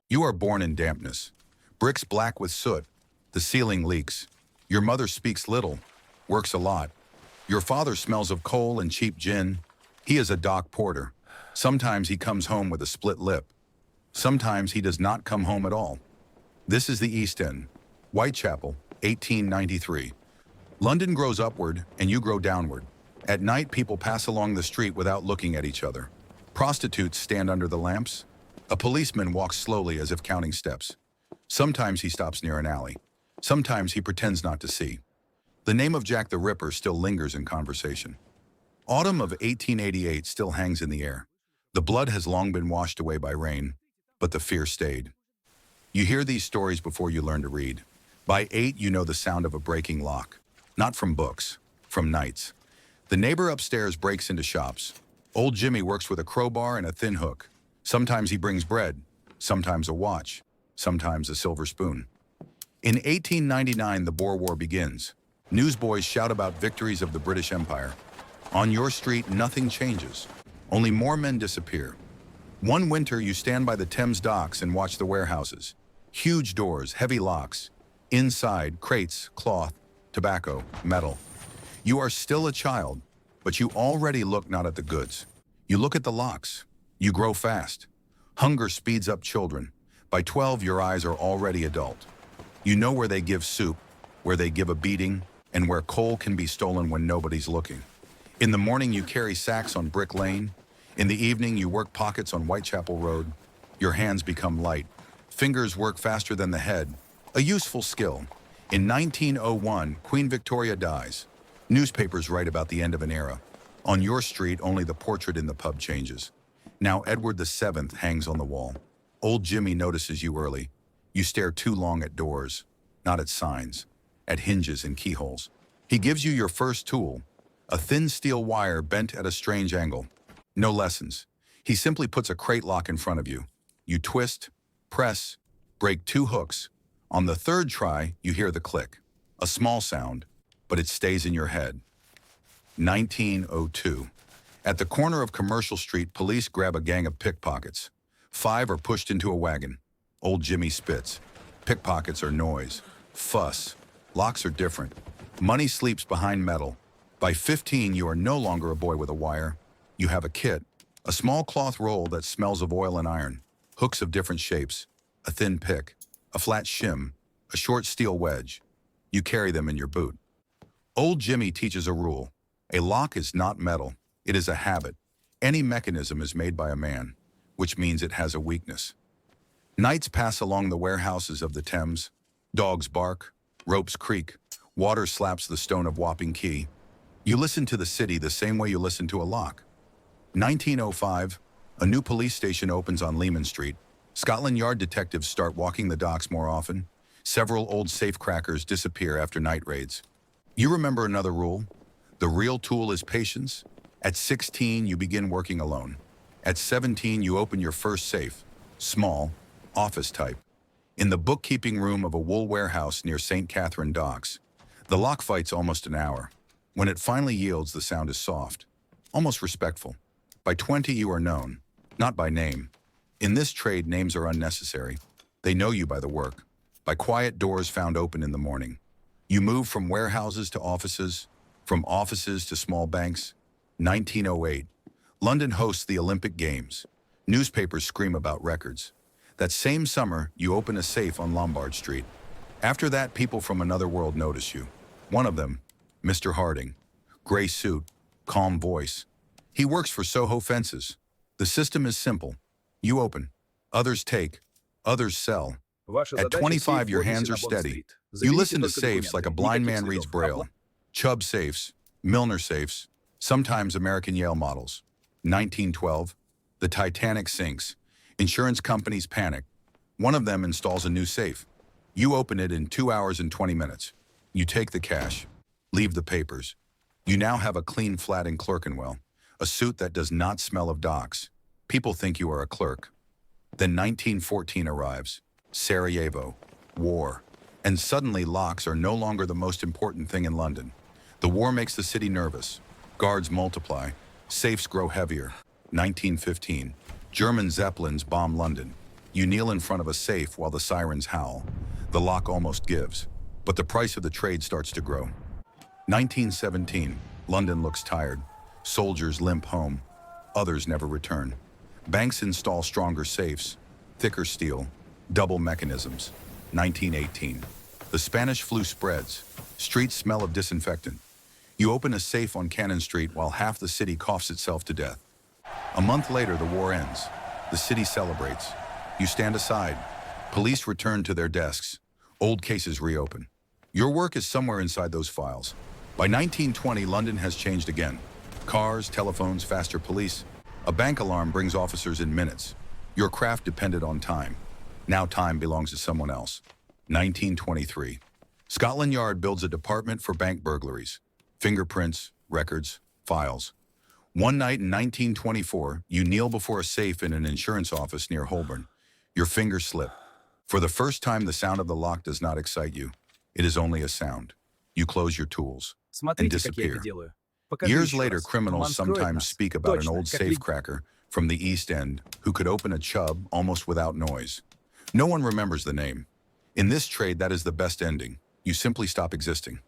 You are born in dampness. Bricks black with soot. The ceiling leaks. Your mother speaks little, works a lot. Your father smells of coal and cheap gin. He is a dock porter. Sometimes he comes home with a split lip. Sometimes he does not come home at all. This is the East End. Whitechapel, 1893. London grows upward and you grow downward. At night, people pass along the street without looking at each other. Prostitutes stand under the lamps. A policeman walks slowly as if counting steps. Sometimes he stops near an alley. Sometimes he pretends not to see. The name of Jack the Ripper still lingers in conversation. Autumn of 1888 still hangs in the air. The blood has long been washed away by rain, but the fear stayed. You hear these stories before you learn to read. By 8, you know the sound of a breaking lock. Not from books, from nights. The neighbor upstairs breaks into shops. Old Jimmy works with a crowbar and a thin hook. Sometimes he brings bread, sometimes a watch, sometimes a silver spoon. In 1899, the Boer War begins. Newsboys shout about victories of the British Empire. On your street, nothing changes. Only more men disappear. One winter, you stand by the Thames docks and watch the warehouses. Huge doors, heavy locks. Inside, crates, cloth, tobacco, metal. You are still a child, but you already look not at the goods. You look at the locks. You grow fast. Hunger speeds up children. By 12, your eyes are already adult. You know where they give soup, where they give a beating, and where coal can be stolen when nobody's looking. In the morning, you carry sacks on Brick Lane. In the evening, you work pockets on Whitechapel Road. Your hands become light. Fingers work faster than the head. A useful skill. In 1901, Queen Victoria dies. Newspapers write about the end of an era. On your street, only the portrait in the pub changes. Now Edward VII hangs on the wall. Old Jimmy notices you early. You stare too long at doors, not at signs, at hinges and keyholes. He gives you your first tool, a thin steel wire bent at a strange angle. No lessons. He simply puts a crate lock in front of you. You twist, press, break 2 hooks. On the 3rd try, you hear the click. A small sound, but it stays in your head. 1902. At the corner of Commercial Street, police grab a gang of pickpockets. 5 are pushed into a wagon. Old Jimmy spits. Pickpockets are noise, fuss. Locks are different. Money sleeps behind metal. By 15, you are no longer a boy with a wire. You have a kit, a small cloth roll that smells of oil and iron, hooks of different shapes, a thin pick, a flat shim, a short steel wedge. You carry them in your boot. Old Jimmy teaches a rule. A lock is not metal. It is a habit. Any mechanism is made by a man, which means it has a weakness. Nights pass along the warehouses of the Thames. Dogs bark, ropes creak, water slaps the stone of Wapping Quay. You listen to the city the same way you listen to a lock. 1905, a new police station opens on Lehman Street. Scotland Yard detectives start walking the docks more often. Several old safecrackers disappear after night raids. You remember another rule? The real tool is patience. At 16, you begin working alone. At 17, you open your first safe, small, office type, in the bookkeeping room of a wool warehouse near St. Catherine Docks. The lock fight's almost an hour. When it finally yields, the sound is soft, almost respectful. By 20, you are known, not by name. In this trade, names are unnecessary. They know you by the work, by quiet doors found open in the morning. You move from warehouses to offices, from offices to small banks. 1908, London hosts the Olympic Games. Newspapers scream about records. That same summer, you open a safe on Lombard Street. After that, people from another world notice you. One of them, Mr. Harding. Gray suit, calm voice. He works for Soho Fences. The system is simple. You open, others take, others sell. At 25, your hands are steady. You listen to safes like a blind man reads Braille. Chubb safes, Milner safes, sometimes American Yale models. 1912, the Titanic sinks. Insurance companies panic. One of them installs a new safe. You open it in 2 hours and 20 minutes. You take the cash, leave the papers. You now have a clean flat in Clerkenwell, a suit that does not smell of docks. People think you are a clerk. Then 1914 arrives. Sarajevo, war. And suddenly locks are no longer the most important thing in London. The war makes the city nervous. Guards multiply. Safes grow heavier. 1915. German Zeppelins bomb London. You kneel in front of a safe while the sirens howl. The lock almost gives, but the price of the trade starts to grow. 1917, London looks tired. Soldiers limp home. Others never return. Banks install stronger safes, thicker steel, double mechanisms. 1918, the Spanish flu spreads. Streets smell of disinfectant. You open a safe on Cannon Street while half the city coughs itself to death. A month later, the war ends. The city celebrates. You stand aside. Police return to their desks. Old cases reopen. Your work is somewhere inside those files. By 1920, London has changed again. Cars, telephones, faster police. A bank alarm brings officers in minutes. Your craft depended on time. Now time belongs to someone else. 1923. Scotland Yard builds a department for bank burglaries. Fingerprints, records, files. One night in 1924, you kneel before a safe in an insurance office near Holborn. Your fingers slip. For the first time, the sound of the lock does not excite you. It is only a sound. You close your tools and disappear. Years later, criminals sometimes speak about an old safecracker from the East End who could open a chub almost without noise. No one remembers the name. In this trade, that is the best ending. You simply stop existing.